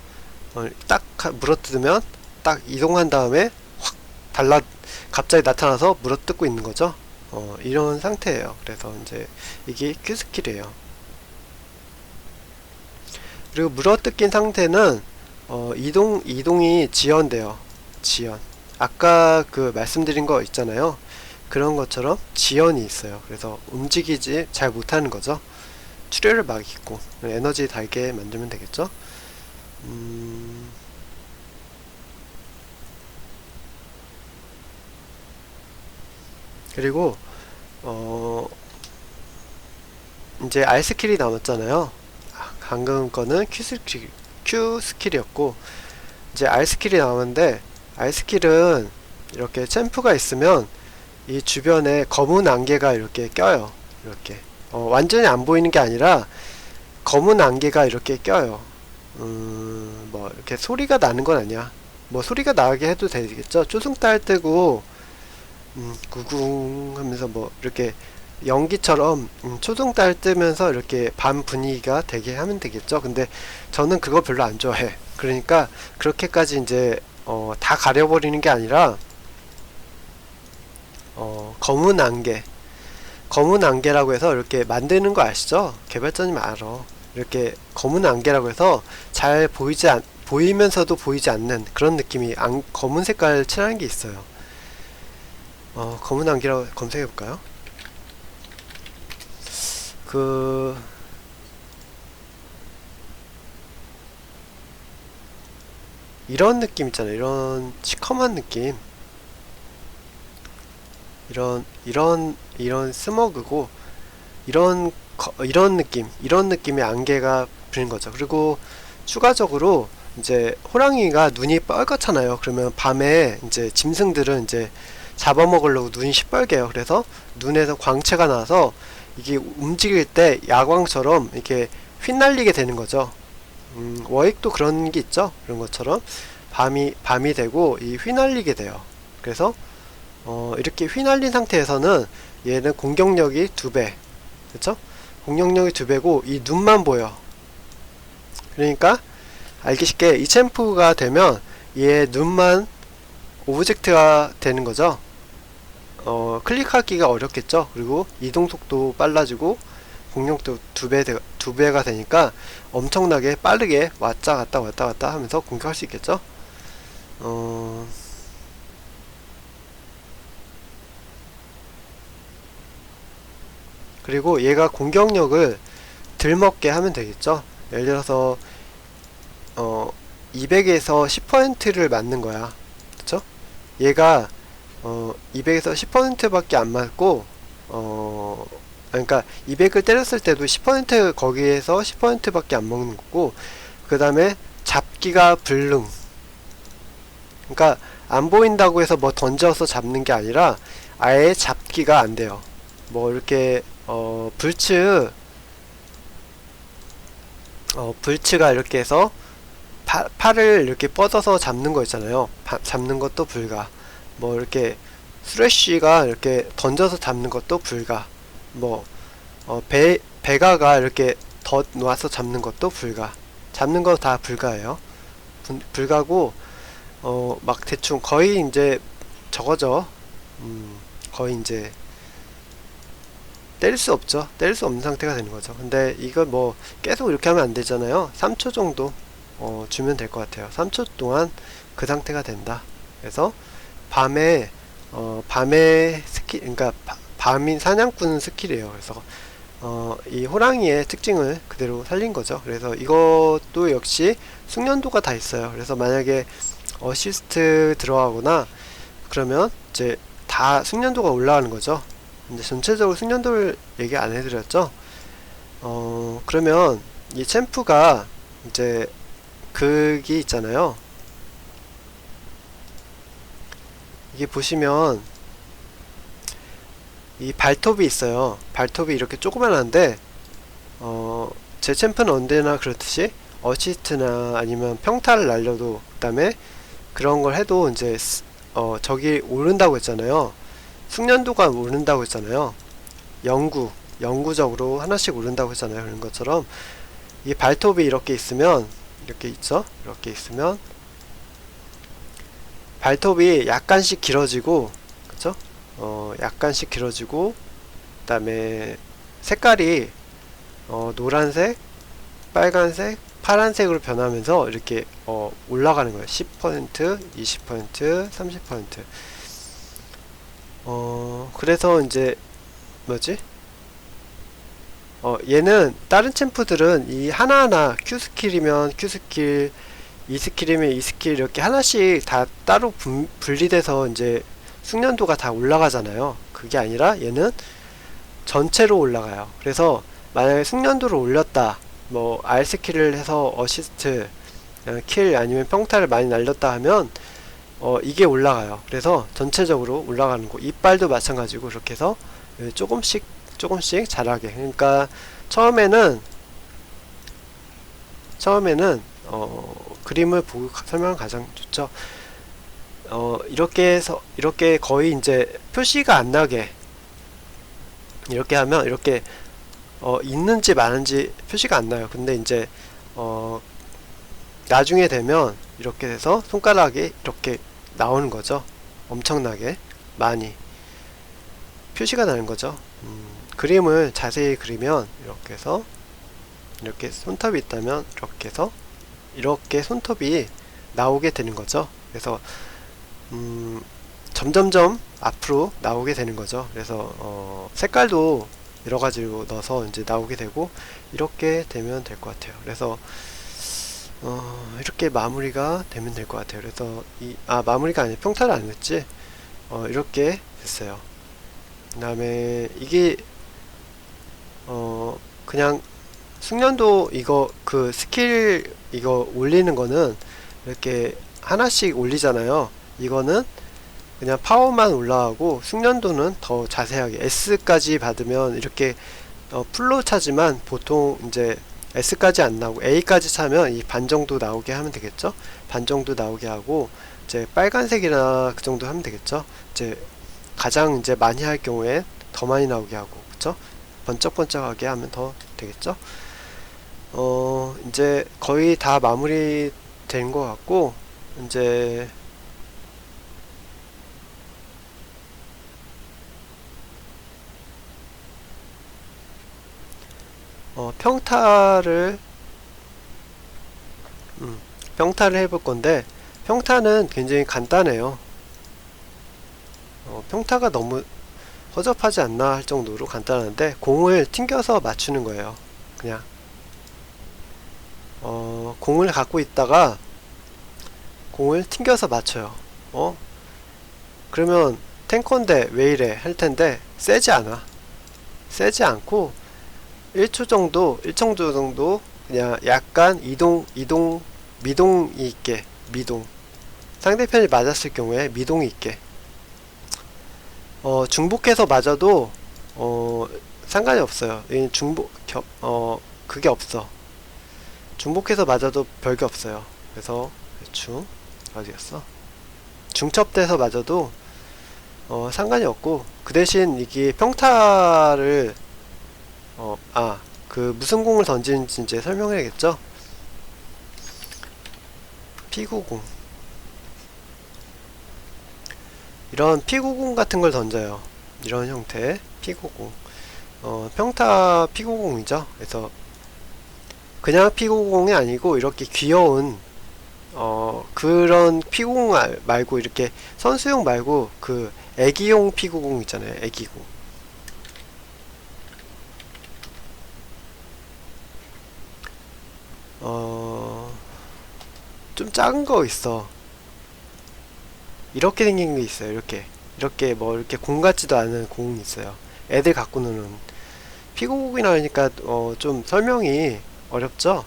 딱 물어뜯으면 딱 이동한 다음에 확 갑자기 나타나서 물어뜯고 있는 거죠. 이런 상태예요. 그래서 이제 이게 Q 스킬이에요. 그리고 물어뜯긴 상태는 이동이 지연돼요. 지연. 아까 그 말씀드린 거 있잖아요. 그런 것처럼 지연이 있어요. 그래서 움직이지 잘 못하는 거죠. 출혈을 막 있고 에너지 달게 만들면 되겠죠. 그리고 이제 R 스킬이 남았잖아요. 방금 거는 Q 스킬이었고 이제 R 스킬이 남았는데, R 스킬은 이렇게 챔프가 있으면 이 주변에 검은 안개가 이렇게 껴요. 이렇게 완전히 안 보이는 게 아니라 검은 안개가 이렇게 껴요. 뭐 이렇게 소리가 나는 건 아니야. 뭐 소리가 나게 해도 되겠죠. 쪼승달 뜨고 구궁 하면서 뭐 이렇게 연기처럼 초승달 뜨면서 이렇게 밤 분위기가 되게 하면 되겠죠. 근데 저는 그거 별로 안 좋아해. 그러니까 그렇게까지 이제 다 가려버리는 게 아니라 검은 안개라고 해서 이렇게 만드는 거 아시죠? 개발자님 알아. 이렇게 검은 안개라고 해서 잘 보이면서도 보이지 않는 그런 느낌이 검은 색깔 칠하는 게 있어요. 검은 안개라고 검색해 볼까요? 이런 느낌 있잖아요. 이런 시커먼 느낌. 이런 스머그고, 이런 느낌의 안개가 부린 거죠. 그리고 추가적으로 이제 호랑이가 눈이 빨갛잖아요. 그러면 밤에 이제 짐승들은 이제 잡아먹으려고 눈이 시뻘개요. 그래서 눈에서 광채가 나서 이게 움직일 때 야광처럼 이렇게 휘날리게 되는 거죠. 워익도 그런 게 있죠. 그런 것처럼 밤이 되고 이 휘날리게 돼요. 그래서 이렇게 휘날린 상태에서는 얘는 공격력이 2배, 그쵸? 공격력이 2배고 이 눈만 보여. 그러니까 알기 쉽게 이 챔프가 되면 얘 눈만 오브젝트가 되는 거죠. 클릭하기가 어렵겠죠. 그리고 이동속도 빨라지고 공격도 2배가 되니까 엄청나게 빠르게 왔다 갔다 하면서 공격할 수 있겠죠. 그리고 얘가 공격력을 들먹게 하면 되겠죠. 예를 들어서 200에서 10%를 맞는 거야. 그쵸? 얘가 200에서 10% 밖에 안 맞고 그러니까 200을 때렸을 때도 10% 거기에서 10% 밖에 안 먹는 거고, 그 다음에 잡기가 불능. 그러니까 안 보인다고 해서 뭐 던져서 잡는 게 아니라 아예 잡기가 안 돼요. 뭐 이렇게 불츠가 이렇게 해서 팔을 이렇게 뻗어서 잡는 거 있잖아요. 잡는 것도 불가. 뭐 이렇게 스레쉬가 이렇게 던져서 잡는 것도 불가. 뭐 베가가 이렇게 더 놓아서 잡는 것도 불가. 잡는 거 다 불가예요. 불가고 막 대충 거의 이제 저거죠. 거의 이제 때릴 수 없죠. 때릴 수 없는 상태가 되는 거죠. 근데 이거 뭐 계속 이렇게 하면 안 되잖아요. 3초 정도 주면 될 것 같아요. 3초 동안 그 상태가 된다. 그래서 밤에 스킬, 그러니까 밤인 사냥꾼 스킬이에요. 그래서 이 호랑이의 특징을 그대로 살린 거죠. 그래서 이것도 역시 숙련도가 다 있어요. 그래서 만약에 어시스트 들어가거나 그러면 이제 다 숙련도가 올라가는 거죠. 근데 전체적으로 숙련도를 얘기 안 해드렸죠. 그러면 이 챔프가 이제 그게 있잖아요. 이게 보시면 이 발톱이 있어요. 발톱이 이렇게 조그만한데 제 챔프는 언제나 그렇듯이 어시스트나 아니면 평타를 날려도, 그 다음에 그런 걸 해도 이제 저기 오른다고 했잖아요. 숙련도가 오른다고 했잖아요. 영구적으로 하나씩 오른다고 했잖아요. 그런 것처럼 이 발톱이 이렇게 있으면, 이렇게 있죠? 이렇게 있으면 발톱이 약간씩 길어지고, 그쵸? 약간씩 길어지고, 그 다음에 색깔이 노란색, 빨간색, 파란색으로 변하면서 이렇게 올라가는 거예요. 10%, 20%, 30%. 그래서 이제 뭐지? 얘는 다른 챔프들은 이 하나하나 Q스킬이면 Q스킬, E스킬이면 E스킬 이렇게 하나씩 다 따로 분리돼서 이제 숙련도가 다 올라가잖아요. 그게 아니라 얘는 전체로 올라가요. 그래서 만약에 숙련도를 올렸다, 뭐 R스킬을 해서 어시스트, 킬 아니면 평타를 많이 날렸다 하면 이게 올라가요. 그래서 전체적으로 올라가는 거. 이빨도 마찬가지고 그렇게 해서 조금씩 자라게. 그러니까 처음에는 그림을 보고 설명하면 가장 좋죠. 이렇게 거의 이제 표시가 안 나게 이렇게 하면 이렇게 있는지 많은지 표시가 안 나요. 근데 이제 나중에 되면 이렇게 돼서 손가락이 이렇게 나오는 거죠. 엄청나게 많이 표시가 나는 거죠. 그림을 자세히 그리면 이렇게 해서 이렇게 손톱이 있다면 이렇게 해서 이렇게 손톱이 나오게 되는 거죠. 그래서 점점점 앞으로 나오게 되는 거죠. 그래서 색깔도 여러 가지로 넣어서 이제 나오게 되고 이렇게 되면 될 것 같아요. 그래서 이렇게 마무리가 되면 될 것 같아요. 그래서 마무리가 아니라 평타를 안 했지. 이렇게 됐어요. 그 다음에 이게 그냥 숙련도 이거 그 스킬 이거 올리는 거는 이렇게 하나씩 올리잖아요. 이거는 그냥 파워만 올라가고 숙련도는 더 자세하게 S까지 받으면 이렇게 풀로 차지만 보통 이제 S까지 안 나오고 A까지 차면 이 반 정도 나오게 하면 되겠죠. 반 정도 나오게 하고 이제 빨간색이나 그 정도 하면 되겠죠. 이제 가장 이제 많이 할 경우에 더 많이 나오게 하고, 그쵸? 번쩍번쩍하게 하면 더 되겠죠. 이제 거의 다 마무리 된 것 같고, 이제 평타를 해볼 건데, 평타는 굉장히 간단해요. 평타가 너무 허접하지 않나 할 정도로 간단한데, 공을 튕겨서 맞추는 거예요. 그냥 공을 갖고 있다가 공을 튕겨서 맞춰요. 그러면 탱커인데 왜 이래 할 텐데 세지 않아. 세지 않고 1초 정도, 1초 정도 그냥 약간 미동이 있게, 상대편이 맞았을 경우에 미동이 있게 중복해서 맞아도 상관이 없어요. 그게 없어. 중복해서 맞아도 별게 없어요. 그래서 대충 어디 갔어? 중첩돼서 맞아도 상관이 없고, 그 대신 이게 평타를 그 무슨 공을 던지는지 이제 설명해야겠죠. P90 이런 P90 같은 걸 던져요. 이런 형태 P90 평타 P90이죠. 그래서 그냥 P90이 아니고 이렇게 귀여운 그런 P90 말고 이렇게 선수용 말고 그 애기용 P90 있잖아요. 애기공. 좀 작은 거 있어. 이렇게 생긴 게 있어요. 이렇게 뭐 이렇게 공 같지도 않은 공이 있어요. 애들 갖고 노는 P90이나 하니까 좀 설명이 어렵죠.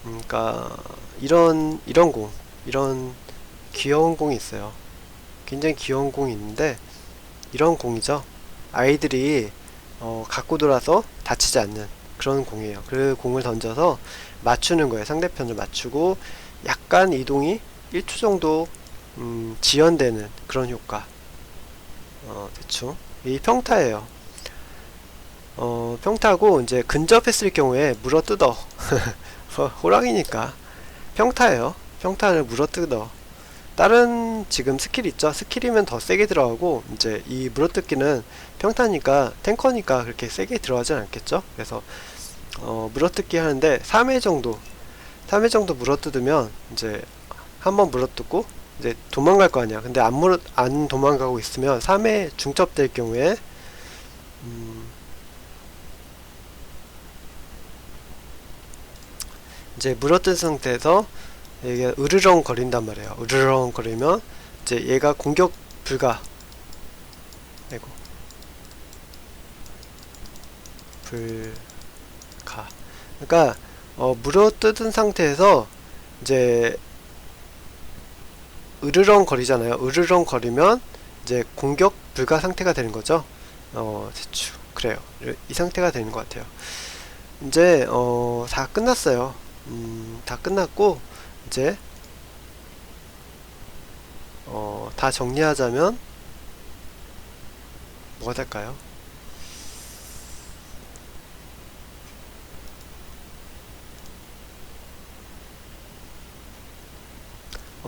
그러니까 이런 귀여운 공이 있어요. 굉장히 귀여운 공이 있는데 이런 공이죠. 아이들이 갖고 돌아서 다치지 않는 그런 공이에요. 그 공을 던져서 맞추는 거예요. 상대편을 맞추고 약간 이동이 1초 정도 지연되는 그런 효과. 대충 이 평타예요. 평타고 이제 근접했을 경우에 물어뜯어. 호랑이니까 평타예요. 평타를 물어뜯어. 다른 지금 스킬 있죠? 스킬이면 더 세게 들어가고, 이제 이 물어뜯기는 평타니까 탱커니까 그렇게 세게 들어가진 않겠죠? 그래서 물어뜯기 하는데 3회 정도 물어뜯으면 이제 한번 물어뜯고 이제 도망갈 거 아니야. 근데 안 도망가고 있으면 3회 중첩될 경우에 이제 물어뜯은 상태에서 얘가 으르렁 거린단 말이에요. 으르렁 거리면 이제 얘가 공격 불가. 아이고. 불가. 그러니까 물어뜯은 상태에서 이제 으르렁 거리잖아요. 으르렁 거리면 이제 공격 불가 상태가 되는 거죠. 대충 그래요. 이 상태가 되는 것 같아요. 이제 다 끝났어요. 다 끝났고 이제 다 정리하자면 뭐가 될까요?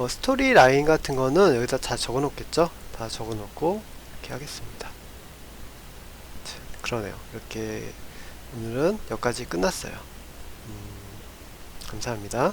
스토리 라인 같은 거는 여기다 다 적어 놓겠죠? 다 적어 놓고 이렇게 하겠습니다. 그러네요. 이렇게 오늘은 여기까지 끝났어요. 감사합니다.